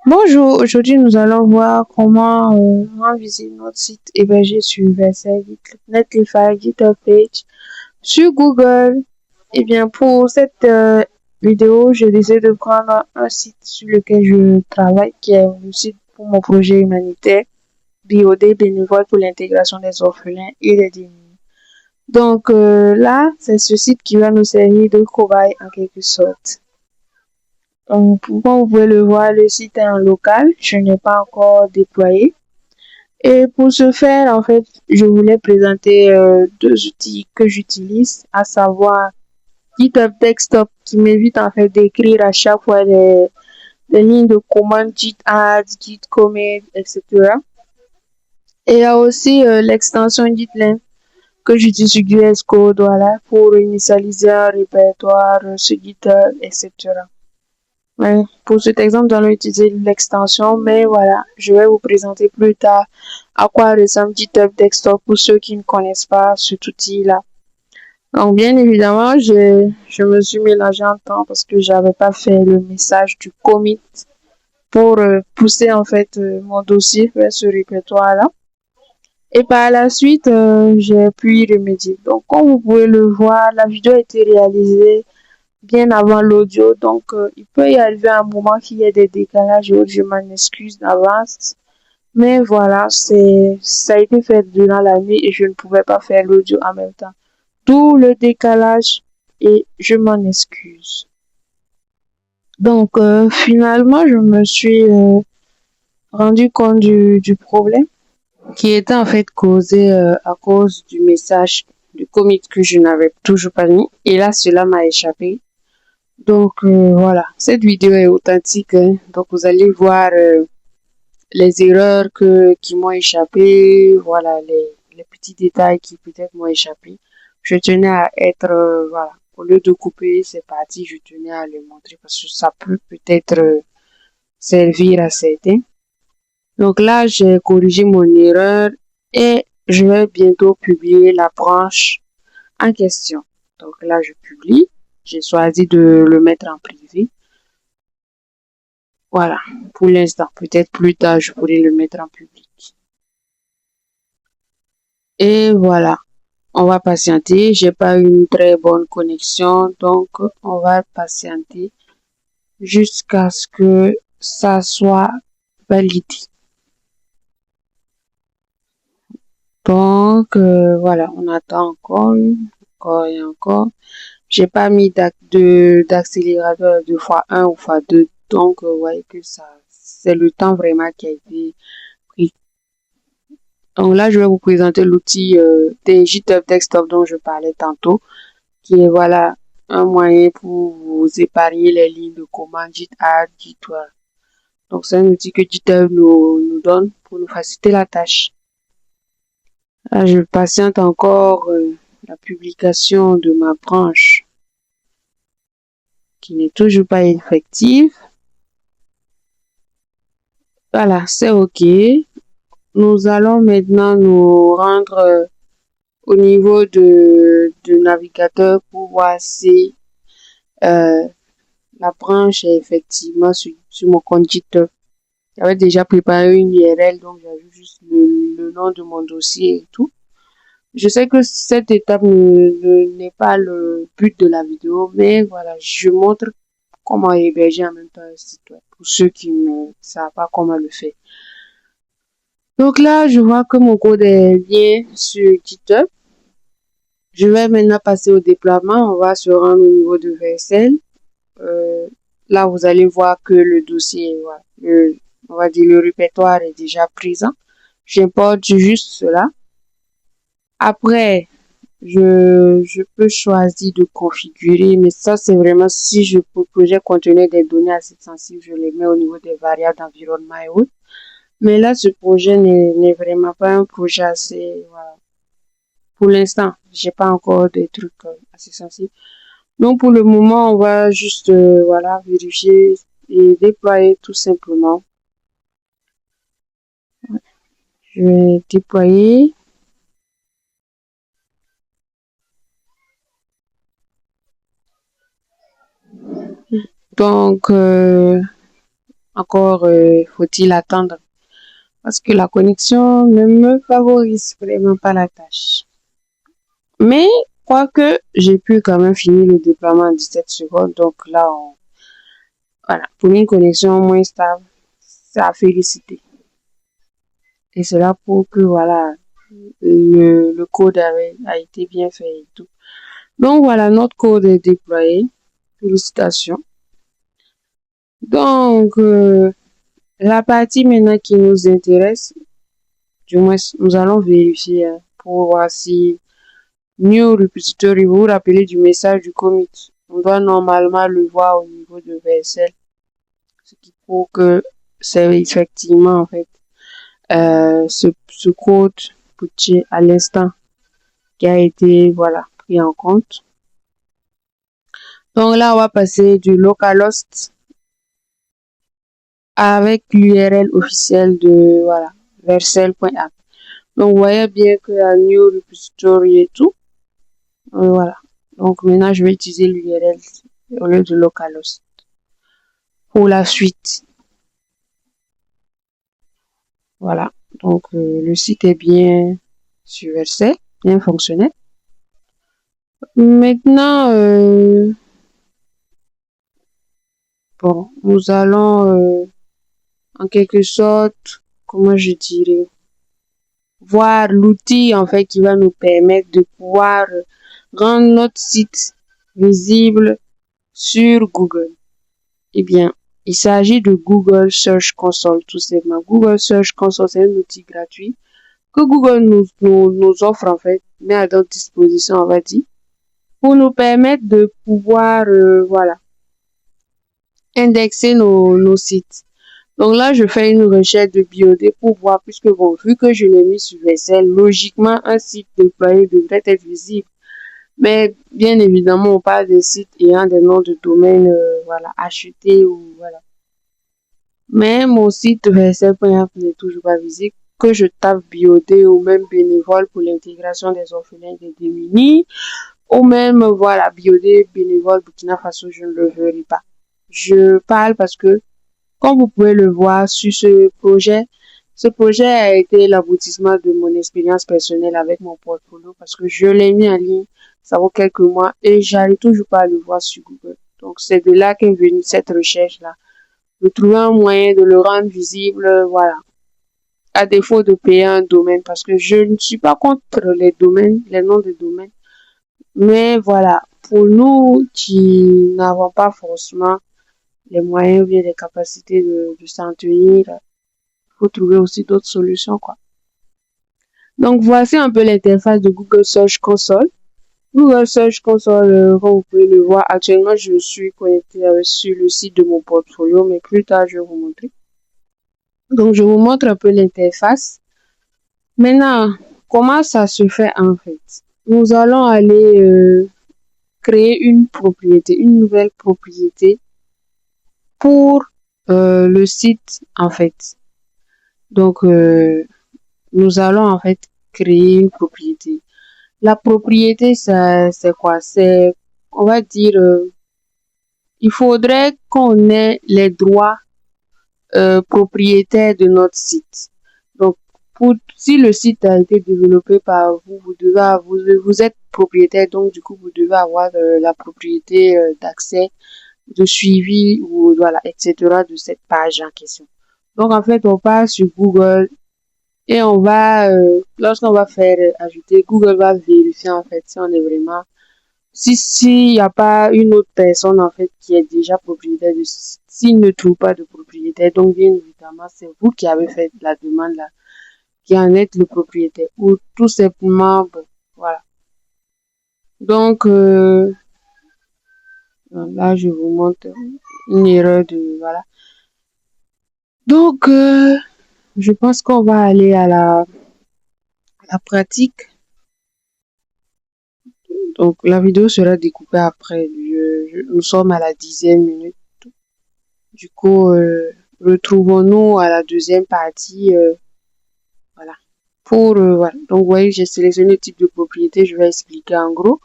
Bonjour, aujourd'hui nous allons voir comment rendre visible notre site hébergé sur Vercel, Netlify, GitHub Page sur Google. Eh bien, pour cette vidéo, je décide de prendre un site sur lequel je travaille, qui est le site pour mon projet humanitaire, BOD, bénévole pour l'intégration des orphelins et des démunis. Donc là, c'est ce site qui va nous servir de cobaye en quelque sorte. Donc, comme vous pouvez le voir, le site est en local. Je n'ai pas encore déployé. Et pour ce faire, en fait, je voulais présenter deux outils que j'utilise, à savoir GitHub Desktop qui m'évite en fait d'écrire à chaque fois des lignes de commande Git add, Git commit, etc. Et il y a aussi l'extension GitLab que j'utilise sur VS Code, voilà, pour initialiser un répertoire sur GitHub, etc. Ouais, pour cet exemple, nous allons utiliser l'extension, mais voilà, je vais vous présenter plus tard à quoi ressemble GitHub Desktop pour ceux qui ne connaissent pas cet outil-là. Donc, bien évidemment, je me suis mélangé en temps parce que j'avais pas fait le message du commit pour pousser en fait mon dossier vers ce répertoire-là. Et par la suite, j'ai pu y remédier. Donc, comme vous pouvez le voir, la vidéo a été réalisée bien avant l'audio. Donc, il peut y arriver un moment qu'il y ait des décalages et autres. Je m'en excuse d'avance. Mais voilà, ça a été fait durant la nuit et je ne pouvais pas faire l'audio en même temps. D'où le décalage et je m'en excuse. Donc, finalement, je me suis rendu compte du problème qui était en fait causé à cause du message du commit que je n'avais toujours pas mis. Et là, cela m'a échappé. Donc voilà, cette vidéo est authentique, hein. Donc vous allez voir les erreurs qui m'ont échappé, voilà, les petits détails qui peut-être m'ont échappé. Je tenais à être, voilà, au lieu de couper ces parties, je tenais à les montrer parce que ça peut peut-être servir à certains. Donc là, j'ai corrigé mon erreur et je vais bientôt publier la branche en question. Donc là, je publie. J'ai choisi de le mettre en privé. Voilà, pour l'instant. Peut-être plus tard, je pourrai le mettre en public. Et voilà, on va patienter. J'ai pas eu une très bonne connexion, donc on va patienter jusqu'à ce que ça soit validé. Donc voilà, on attend encore et encore. J'ai pas mis d'accélérateur de x1 ou x2, donc vous voyez que ça, c'est le temps vraiment qui a été pris. Donc là, je vais vous présenter l'outil des GitHub Desktop dont je parlais tantôt, qui est voilà un moyen pour vous épargner les lignes de commande Git add, Git. Donc c'est un outil que GitHub nous donne pour nous faciliter la tâche. Là, je patiente encore la publication de ma branche qui n'est toujours pas effective. Voilà, c'est OK. Nous allons maintenant nous rendre au niveau du navigateur pour voir si la branche est effectivement sur mon compte GitHub. J'avais déjà préparé une URL, donc j'ajoute juste le nom de mon dossier et tout. Je sais que cette étape n'est pas le but de la vidéo, mais voilà, je montre comment héberger en même temps un site web pour ceux qui ne savent pas comment le faire. Donc là, je vois que mon code est bien sur GitHub. Je vais maintenant passer au déploiement. On va se rendre au niveau de Vercel. Là, vous allez voir que le dossier, voilà, on va dire le répertoire est déjà présent. J'importe juste cela. Après, je peux choisir de configurer, mais ça, c'est vraiment si le projet contenait des données assez sensibles, je les mets au niveau des variables d'environnement et autres. Mais là, ce projet n'est vraiment pas un projet assez, voilà. Pour l'instant, j'ai pas encore des trucs assez sensibles. Donc, pour le moment, on va juste, voilà, vérifier et déployer tout simplement. Je vais déployer. Donc, encore faut-il attendre parce que la connexion ne me favorise vraiment pas la tâche. Mais quoique j'ai pu quand même finir le déploiement en 17 secondes, donc là, voilà, pour une connexion moins stable, c'est à féliciter. Et c'est là pour que voilà, le code a été bien fait et tout. Donc voilà, notre code est déployé. Félicitations. Donc, la partie maintenant qui nous intéresse, du moins, nous allons vérifier pour voir si New Repository, vous vous rappelez du message du commit. On doit normalement le voir au niveau de VSL, ce qui prouve que c'est effectivement en fait ce code putché à l'instant qui a été voilà pris en compte. Donc là, on va passer du localhost avec l'URL officielle de voilà versel.app. Donc vous voyez bien que la new repository et tout. Voilà. Donc maintenant, je vais utiliser l'URL au lieu de localhost pour la suite. Voilà. Donc le site est bien sur Vercel, bien fonctionnel. Maintenant, bon, nous allons en quelque sorte, comment je dirais, voir l'outil en fait qui va nous permettre de pouvoir rendre notre site visible sur Google. Eh bien, il s'agit de Google Search Console, tout simplement. Google Search Console, c'est un outil gratuit que Google nous offre en fait, met à notre disposition, on va dire, pour nous permettre de pouvoir, voilà, indexer nos sites. Donc là, je fais une recherche de biodé pour voir, puisque bon, vu que je l'ai mis sur VSL, logiquement, un site déployé devrait être visible. Mais bien évidemment, on parle des sites ayant des noms de domaine, voilà, achetés ou voilà. Mais mon site VSL.app n'est toujours pas visible. Que je tape biodé ou même bénévole pour l'intégration des orphelins des démunis, ou même, voilà, biodé, bénévole Burkina Faso, je ne le verrai pas. Je parle parce que comme vous pouvez le voir sur ce projet a été l'aboutissement de mon expérience personnelle avec mon portfolio parce que je l'ai mis en ligne, ça vaut quelques mois et j'arrive toujours pas à le voir sur Google. Donc c'est de là qu'est venue cette recherche-là. De trouver un moyen de le rendre visible, voilà. À défaut de payer un domaine parce que je ne suis pas contre les domaines, les noms de domaines. Mais voilà, pour nous qui n'avons pas forcément les moyens ou bien les capacités de s'en tenir, il faut trouver aussi d'autres solutions, quoi. Donc, voici un peu l'interface de Google Search Console. Google Search Console, comme vous pouvez le voir, actuellement, je suis connecté sur le site de mon portfolio, mais plus tard, je vais vous montrer. Donc, je vous montre un peu l'interface. Maintenant, comment ça se fait en fait? Nous allons aller créer une propriété, une nouvelle propriété pour le site en fait. Donc, nous allons en fait créer une propriété. La propriété, c'est quoi? C'est, on va dire, il faudrait qu'on ait les droits propriétaires de notre site. Donc, si le site a été développé par vous, vous êtes propriétaire, donc du coup, vous devez avoir la propriété d'accès, de suivi, ou voilà, etc. de cette page en question. Donc, en fait, on part sur Google et on va, lorsqu'on va faire ajouter, Google va vérifier en fait si on est vraiment, s'il n'y a pas une autre personne en fait qui est déjà propriétaire de ce site, s'il ne trouve pas de propriétaire, donc bien évidemment c'est vous qui avez fait la demande là, qui en êtes le propriétaire ou tout simplement, bon, voilà. Donc là je vous montre une erreur de, voilà. Donc je pense qu'on va aller à la pratique. Donc, la vidéo sera découpée après. Nous sommes à la 10e minute. Du coup, retrouvons-nous à la deuxième partie. Voilà. Voilà. Donc, vous voyez, j'ai sélectionné le type de propriété. Je vais expliquer en gros.